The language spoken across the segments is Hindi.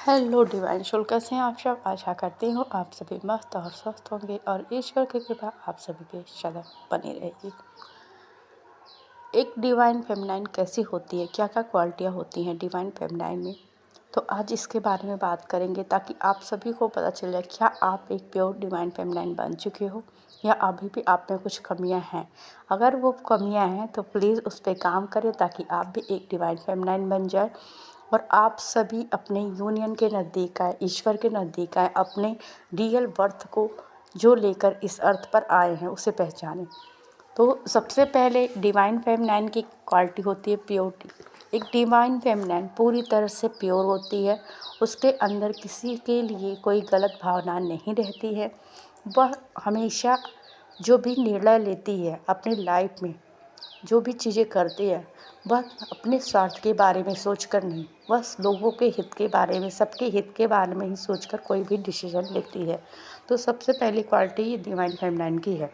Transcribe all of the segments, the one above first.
हेलो डिवाइन सोल, कैसे हैं आप सब। आशा करती हूँ आप सभी मस्त और स्वस्थ होंगे और ईश्वर की कृपा आप सभी पे सदा बनी रहेगी। एक डिवाइन फेमिनाइन कैसी होती है, क्या क्या क्वालिटियाँ होती हैं डिवाइन फेमिनाइन में, तो आज इसके बारे में बात करेंगे ताकि आप सभी को पता चल जाए क्या आप एक प्योर डिवाइन फेमिनाइन बन चुके हो या अभी भी आप में कुछ कमियां हैं। अगर वो कमियां हैं तो प्लीज़ उस पर काम करें ताकि आप भी एक डिवाइन फेमिनाइन बन जाए और आप सभी अपने यूनियन के नज़दीक आए, ईश्वर के नज़दीक आए, अपने रियल बर्थ को जो लेकर इस अर्थ पर आए हैं उसे पहचानें। तो सबसे पहले डिवाइन फेमिनाइन की क्वालिटी होती है प्योरिटी। एक डिवाइन फेमिनाइन पूरी तरह से प्योर होती है, उसके अंदर किसी के लिए कोई गलत भावना नहीं रहती है। वह हमेशा जो भी निर्णय लेती है अपनी लाइफ में, जो भी चीज़ें करती है, वह अपने स्वार्थ के बारे में सोचकर नहीं, बस लोगों के हित के बारे में, सबके हित के बारे में ही सोचकर कोई भी डिसीजन लेती है। तो सबसे पहली क्वालिटी ये डिवाइन फेमिनाइन की है।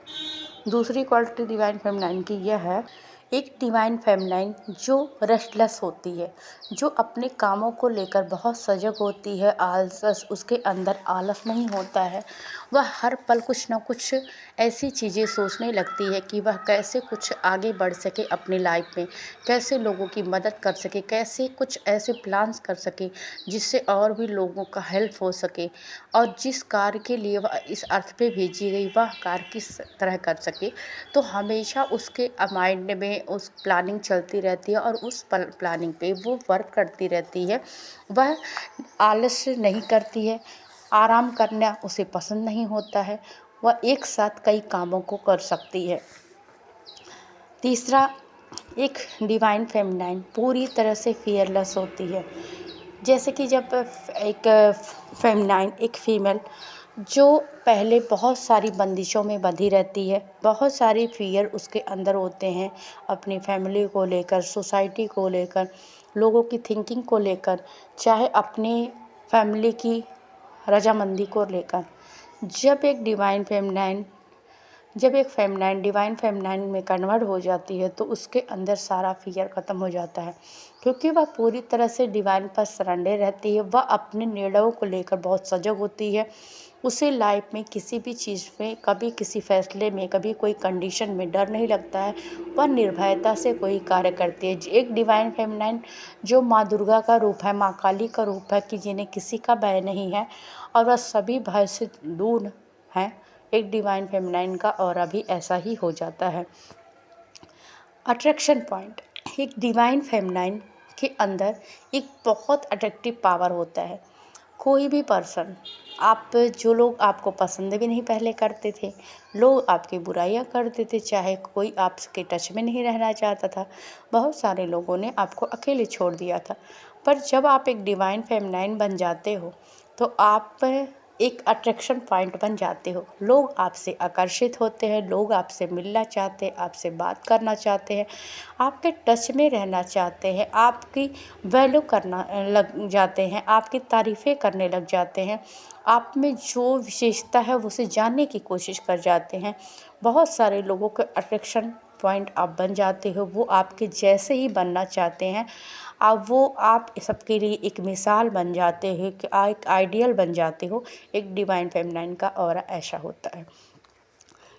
दूसरी क्वालिटी डिवाइन फेमिनाइन की यह है, एक डिवाइन फेमिनाइन जो रेस्टलेस होती है, जो अपने कामों को लेकर बहुत सजग होती है, आलस उसके अंदर आलस नहीं होता है। वह हर पल कुछ ना कुछ ऐसी चीज़ें सोचने लगती है कि वह कैसे कुछ आगे बढ़ सके अपनी लाइफ में, कैसे लोगों की मदद कर सके, कैसे कुछ ऐसे प्लान्स कर सके जिससे और भी लोगों का हेल्प हो सके और जिस कार्य के लिए वह इस अर्थ पे भेजी गई वह कार्य किस तरह कर सके। तो हमेशा उसके माइंड में उस प्लानिंग चलती रहती है और उस प्लानिंग पे वो वर्क करती रहती है। वह आलस्य नहीं करती है, आराम करना उसे पसंद नहीं होता है, वह एक साथ कई कामों को कर सकती है। तीसरा, एक डिवाइन फेमिनाइन पूरी तरह से फियरलेस होती है। जैसे कि जब एक फेमिनाइन, एक फीमेल जो पहले बहुत सारी बंदिशों में बंधी रहती है, बहुत सारी फियर उसके अंदर होते हैं, अपनी फैमिली को लेकर, सोसाइटी को लेकर, लोगों की थिंकिंग को लेकर, चाहे अपने फैमिली की रजामंदी को लेकर। जब एक फेमिनाइन डिवाइन फेमिनाइन में कन्वर्ट हो जाती है तो उसके अंदर सारा फियर ख़त्म हो जाता है, क्योंकि वह पूरी तरह से डिवाइन पर सरेंडर रहती है। वह अपने निर्णयों को लेकर बहुत सजग होती है। उसे लाइफ में किसी भी चीज़ में, कभी किसी फैसले में, कभी कोई कंडीशन में डर नहीं लगता है। वह निर्भयता से कोई कार्य करती है। एक डिवाइन फेमिनाइन जो माँ दुर्गा का रूप है, माँ काली का रूप है, कि जिन्हें किसी का भय नहीं है और वह सभी भय से दूर हैं। एक डिवाइन फेमिनाइन का ऑरा भी ऐसा ही हो जाता है। अट्रैक्शन पॉइंट, एक डिवाइन फेमिनाइन के अंदर एक बहुत अट्रैक्टिव पावर होता है। कोई भी पर्सन, आप जो लोग आपको पसंद भी नहीं पहले करते थे, लोग आपकी बुराइयां करते थे, चाहे कोई आपके टच में नहीं रहना चाहता था, बहुत सारे लोगों ने आपको अकेले छोड़ दिया था, पर जब आप एक डिवाइन फेमिनाइन बन जाते हो तो आप एक अट्रैक्शन पॉइंट बन जाते हो। लोग आपसे आकर्षित होते हैं, लोग आपसे मिलना चाहते हैं, आपसे बात करना चाहते हैं, आपके टच में रहना चाहते हैं, आपकी वैल्यू करना लग जाते हैं, आपकी तारीफ़ें करने लग जाते हैं, आप में जो विशेषता है उसे जानने की कोशिश कर जाते हैं। बहुत सारे लोगों के अट्रैक्शन पॉइंट आप बन जाते हो, वो आपके जैसे ही बनना चाहते हैं। अब आप सबके लिए एक मिसाल बन जाते हो, कि एक आइडियल बन जाते हो। एक डिवाइन फेमिनाइन का ऑरा ऐसा होता है।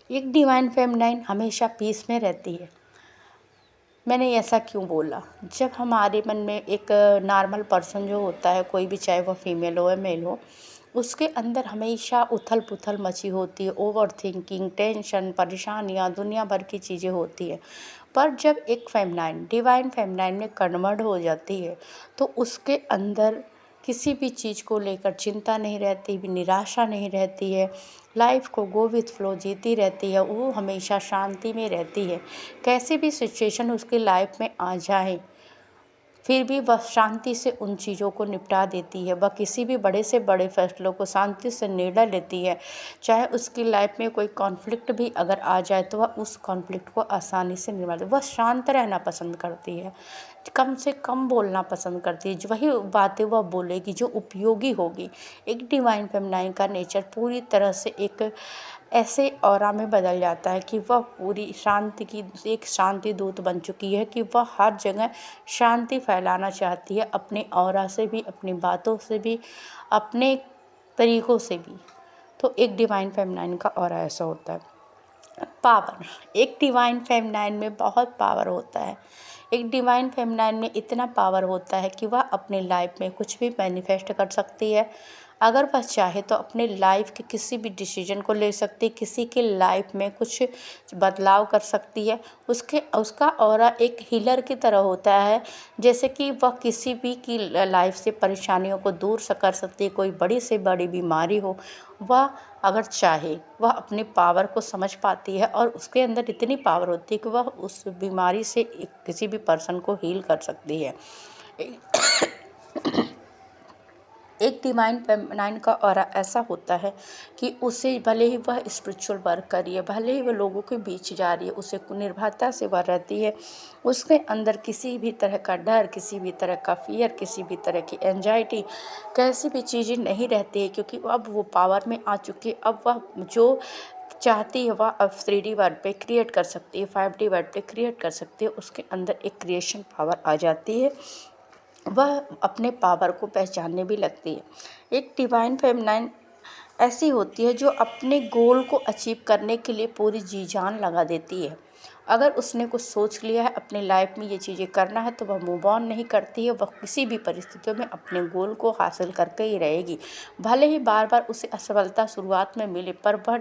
एक डिवाइन फेमिनाइन हमेशा पीस में रहती है। मैंने ऐसा क्यों बोला, जब हमारे मन में एक नॉर्मल पर्सन जो होता है, कोई भी, चाहे वह फीमेल हो या मेल हो, उसके अंदर हमेशा उथल पुथल मची होती है, ओवर थिंकिंग, टेंशन, परेशानियाँ, दुनिया भर की चीज़ें होती है। पर जब एक फेमिनाइन डिवाइन फेमिनाइन में कन्वर्ट हो जाती है तो उसके अंदर किसी भी चीज़ को लेकर चिंता नहीं रहती, भी निराशा नहीं रहती है। लाइफ को गो विथ फ्लो जीती रहती है, वो हमेशा शांति में रहती है। कैसी भी सिचुएशन उसकी लाइफ में आ जाए फिर भी वह शांति से उन चीज़ों को निपटा देती है। वह किसी भी बड़े से बड़े फैसलों को शांति से निर्णय लेती है। चाहे उसकी लाइफ में कोई कॉन्फ्लिक्ट भी अगर आ जाए तो वह उस कॉन्फ्लिक्ट को आसानी से निभा वह शांत रहना पसंद करती है। कम से कम बोलना पसंद करती है। वही बातें वह बोलेगी जो उपयोगी होगी। एक डिवाइन फेमिनाइन का नेचर पूरी तरह से एक ऐसे ऑरा में बदल जाता है कि वह पूरी शांति की एक शांति दूत बन चुकी है कि वह हर जगह शांति फैलाना चाहती है, अपने ऑरा से भी, अपनी बातों से भी, अपने तरीक़ों से भी। तो एक डिवाइन फेमिनाइन का ऑरा ऐसा होता है। पावर, एक डिवाइन फेमिनाइन में बहुत पावर होता है। एक डिवाइन फेमिनाइन में इतना पावर होता है कि वह अपने लाइफ में कुछ भी मैनिफेस्ट कर सकती है। अगर वह चाहे तो अपने लाइफ के किसी भी डिसीजन को ले सकती है, किसी के लाइफ में कुछ बदलाव कर सकती है। उसका ऑरा एक हीलर की तरह होता है, जैसे कि वह किसी भी की लाइफ से परेशानियों को दूर कर सकती है। कोई बड़ी से बड़ी बीमारी हो, वह अगर चाहे वह अपनी पावर को समझ पाती है और उसके अंदर इतनी पावर होती है कि वह उस बीमारी से किसी भी पर्सन को हील कर सकती है। एक डिवाइन फेमिनाइन का ऑरा ऐसा होता है कि उसे भले ही वह स्पिरिचुअल वर्क कर रही है, भले ही वह लोगों के बीच जा रही है, उसे निर्भरता से वह रहती है। उसके अंदर किसी भी तरह का डर, किसी भी तरह का फियर, किसी भी तरह की एंजाइटी, कैसी भी चीज़ें नहीं रहती है, क्योंकि अब वो पावर में आ चुकी है। अब वह जो चाहती है वह अब 3D वर्ल्ड पे क्रिएट कर सकती है, 5D वर्ल्ड पे क्रिएट कर सकती है। उसके अंदर एक क्रिएशन पावर आ जाती है, वह अपने पावर को पहचानने भी लगती है। एक डिवाइन फेमिनाइन ऐसी होती है जो अपने गोल को अचीव करने के लिए पूरी जी जान लगा देती है। अगर उसने कुछ सोच लिया है अपनी लाइफ में ये चीज़ें करना है, तो वह मूव ऑन नहीं करती है। वह किसी भी परिस्थितियों में अपने गोल को हासिल करके ही रहेगी। भले ही बार बार उसे असफलता शुरुआत में मिले, पर वह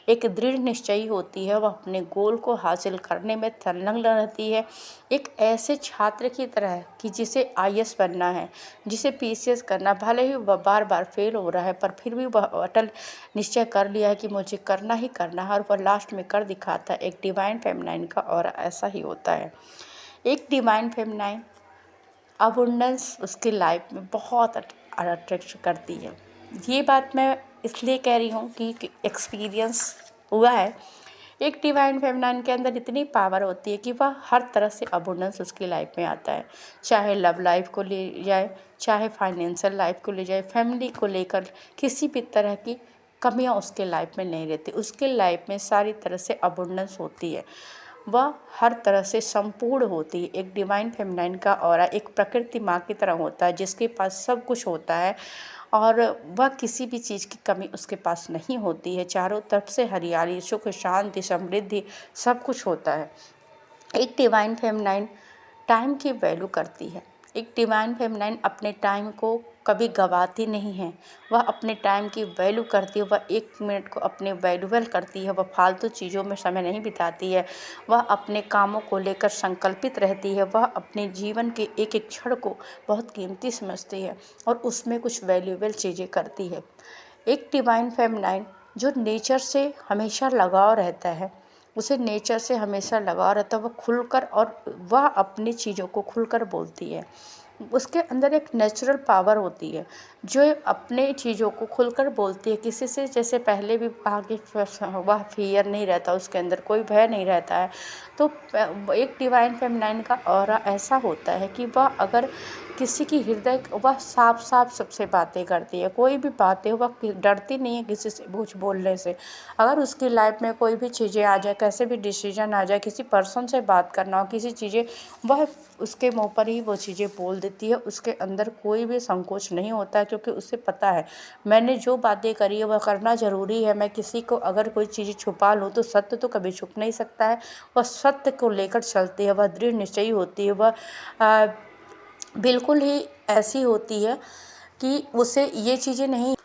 एक दृढ़ निश्चयी होती है। वह अपने गोल को हासिल करने में संलग्न रहती है। एक ऐसे छात्र की तरह है कि जिसे IAS बनना है, जिसे PCS करना, भले ही वह बार बार फेल हो रहा है, पर फिर भी वह अटल निश्चय कर लिया है कि मुझे करना ही करना है, और वह लास्ट में कर दिखाता है। एक डिवाइन फेमिनाइन का ऑरा ऐसा ही होता है। एक डिवाइन फेमिनाइन अबुंडेंस उसकी लाइफ में बहुत अट्रैक्ट करती है। ये बात मैं इसलिए कह रही हूँ कि एक्सपीरियंस हुआ है। एक डिवाइन फेमिनाइन के अंदर इतनी पावर होती है कि वह हर तरह से अबुंडेंस उसकी लाइफ में आता है, चाहे लव लाइफ को ले जाए, चाहे फाइनेंशियल लाइफ को ले जाए, फैमिली को लेकर किसी भी तरह की कमियां उसके लाइफ में नहीं रहती। उसके लाइफ में सारी तरह से अबुंडेंस होती है, वह हर तरह से संपूर्ण होती है। एक डिवाइन फेमिनाइन का ऑरा एक प्रकृति माँ की तरह होता है, जिसके पास सब कुछ होता है और वह किसी भी चीज़ की कमी उसके पास नहीं होती है। चारों तरफ से हरियाली, सुख, शांति, समृद्धि सब कुछ होता है। एक डिवाइन फेमिनाइन टाइम की वैल्यू करती है। एक डिवाइन फेमिनाइन अपने टाइम को कभी गंवाती नहीं है। वह अपने टाइम की वैल्यू करती है। वह 1 मिनट को अपने वैल्यूबल करती है। वह फालतू चीज़ों में समय नहीं बिताती है। वह अपने कामों को लेकर संकल्पित रहती है। वह अपने जीवन के एक एक क्षण को बहुत कीमती समझती है और उसमें कुछ वैल्यूबल चीज़ें करती है। एक डिवाइन फेमिनाइन जो नेचर से हमेशा लगाव रहता है, उसे नेचर से हमेशा लगाव रहता है। वह खुलकर और वह अपनी चीज़ों को खुलकर बोलती है। उसके अंदर एक नेचुरल पावर होती है जो अपने चीज़ों को खुलकर बोलती है। किसी से, जैसे पहले भी कहा कि वह फियर नहीं रहता, उसके अंदर कोई भय नहीं रहता है। तो एक डिवाइन फेमिनाइन का ऑरा ऐसा होता है कि वह अगर किसी की हृदय, वह साफ साफ सबसे बातें करती है। कोई भी बातें, वह डरती नहीं है किसी से कुछ बोलने से। अगर उसकी लाइफ में कोई भी चीज़ें आ जाए, कैसे भी डिसीजन आ जाए, किसी पर्सन से बात करना हो, किसी चीज़ें, वह उसके मुंह पर ही वो चीज़ें बोल देती है। उसके अंदर कोई भी संकोच नहीं होता है, क्योंकि उसे पता है मैंने जो बातें करी है वह करना ज़रूरी है। मैं किसी को अगर कोई चीज़ छुपा लूँ तो सत्य तो कभी छुप नहीं सकता है। वह सत्य को लेकर चलती है। वह दृढ़ निश्चयी होती है। वह बिल्कुल ही ऐसी होती है कि उसे ये चीज़ें नहीं,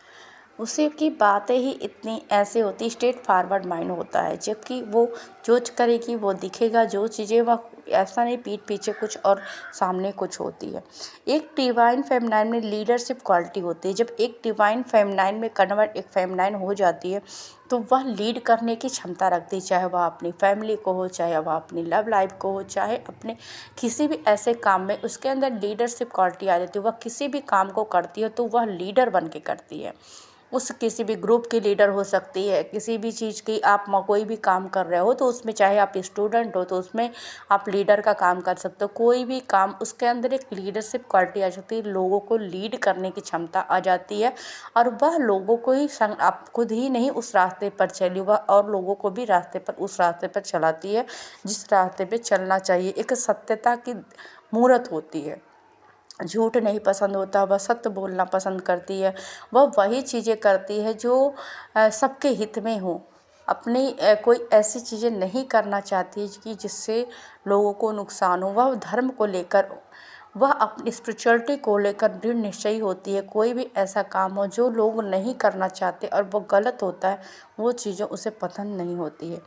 उसे की बातें ही इतनी ऐसे होती, स्ट्रेट फॉरवर्ड माइंड होता है। जबकि वो जो करेगी वो दिखेगा, जो चीज़ें वह ऐसा नहीं पीठ पीछे कुछ और सामने कुछ होती है। एक डिवाइन फेमिनाइन में लीडरशिप क्वालिटी होती है। जब एक डिवाइन फेमिनाइन में कन्वर्ट एक फेमिनाइन हो जाती है तो वह लीड करने की क्षमता रखती है, चाहे वह अपनी फैमिली को हो, चाहे वह अपनी लव लाइफ को हो, चाहे अपने किसी भी ऐसे काम में उसके अंदर लीडरशिप क्वालिटी आ जाती है। वह किसी भी काम को करती है तो वह लीडर बन के करती है। उस किसी भी ग्रुप की लीडर हो सकती है, किसी भी चीज़ की आप कोई भी काम कर रहे हो तो उसमें, चाहे आप स्टूडेंट हो तो उसमें आप लीडर का काम कर सकते हो। कोई भी काम, उसके अंदर एक लीडरशिप क्वालिटी आ जाती है, लोगों को लीड करने की क्षमता आ जाती है और वह लोगों को ही संग, आप खुद ही नहीं उस रास्ते पर चली, वह और लोगों को भी उस रास्ते पर चलाती है जिस रास्ते पे चलना चाहिए। एक सत्यता की मूरत होती है, झूठ नहीं पसंद होता, वह सत्य बोलना पसंद करती है। वह वही चीज़ें करती है जो सबके हित में हो। अपनी कोई ऐसी चीज़ें नहीं करना चाहती कि जिससे लोगों को नुकसान हो। वह धर्म को लेकर, वह अपनी स्पिरिचुअलिटी को लेकर दृढ़ निश्चयी होती है। कोई भी ऐसा काम हो जो लोग नहीं करना चाहते और वो गलत होता है, वो चीज़ें उसे पसंद नहीं होती है।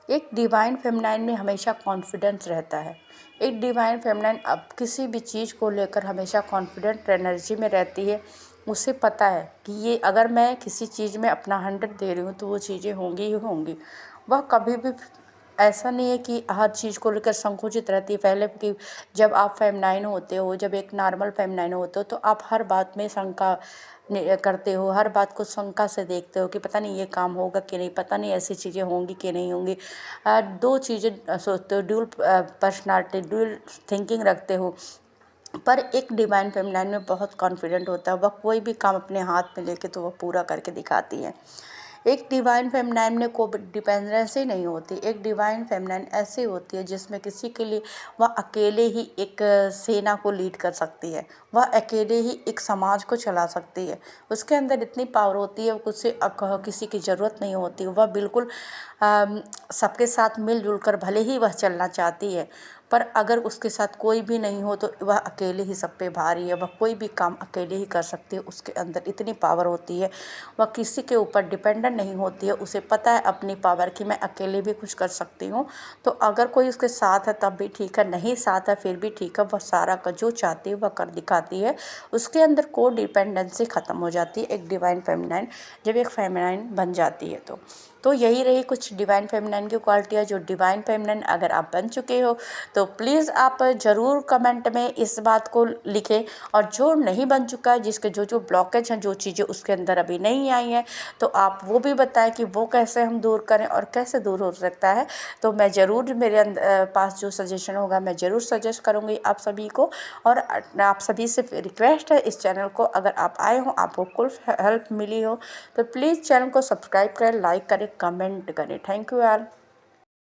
एक डिवाइन फेमिनाइन में हमेशा कॉन्फिडेंस रहता है। एक डिवाइन फेमिनाइन अब किसी भी चीज़ को लेकर हमेशा कॉन्फिडेंट एनर्जी में रहती है। उसे पता है कि ये अगर मैं किसी चीज़ में अपना 100 दे रही हूँ तो वो चीज़ें होंगी ही होंगी। वह कभी भी ऐसा नहीं है कि हर चीज़ को लेकर संकुचित रहती है। पहले कि जब आप फेमिनाइन होते हो, जब एक नॉर्मल फेमिनाइन होते हो तो आप हर बात में शंका करते हो, हर बात को शंका से देखते हो कि पता नहीं ये काम होगा कि नहीं, पता नहीं ऐसी चीज़ें होंगी कि नहीं होंगी। दो चीज़ें सोचते हो, ड्यूल पर्सनालिटी, ड्यूल थिंकिंग रखते हो। पर एक डिवाइन फेमिनाइन में बहुत कॉन्फिडेंट होता है, वह कोई भी काम अपने हाथ में लेके तो वह पूरा करके दिखाती है। एक डिवाइन फेमिनाइन में कोई डिपेंडेंसी नहीं होती। एक डिवाइन फेमिनाइन ऐसी होती है जिसमें किसी के लिए वह अकेले ही एक सेना को लीड कर सकती है, वह अकेले ही एक समाज को चला सकती है। उसके अंदर इतनी पावर होती है, उसे किसी की ज़रूरत नहीं होती। वह बिल्कुल सबके साथ मिलजुल कर भले ही वह चलना चाहती है, पर अगर उसके साथ कोई भी नहीं हो तो वह अकेले ही सब पे भारी है। वह कोई भी काम अकेले ही कर सकती है, उसके अंदर इतनी पावर होती है। वह किसी के ऊपर डिपेंडेंट नहीं होती है। उसे पता है अपनी पावर कि मैं अकेले भी कुछ कर सकती हूँ। तो अगर कोई उसके साथ है तब भी ठीक है, नहीं साथ है फिर भी ठीक है। वह सारा का जो चाहती है वह कर दिखाती है। उसके अंदर कोई डिपेंडेंसी ख़त्म हो जाती है एक डिवाइन फेमिनाइन जब एक फेमिनाइन बन जाती है तो यही रही कुछ डिवाइन फेमिनाइन की क्वालिटियाँ। जो डिवाइन फेमिनाइन अगर आप बन चुके हो तो प्लीज़ आप ज़रूर कमेंट में इस बात को लिखें, और जो नहीं बन चुका है, जिसके जो जो ब्लॉकेज हैं, जो चीज़ें उसके अंदर अभी नहीं आई हैं, तो आप वो भी बताएं कि वो कैसे हम दूर करें और कैसे दूर हो सकता है। तो मैं ज़रूर, मेरे पास जो सजेशन होगा मैं ज़रूर सजेस्ट करूँगी आप सभी को। और आप सभी से रिक्वेस्ट है, इस चैनल को अगर आप आए हो, आपको कुछ हेल्प मिली हो तो प्लीज़ चैनल को सब्सक्राइब करें, लाइक करें, कमेंट करें। Thank you all.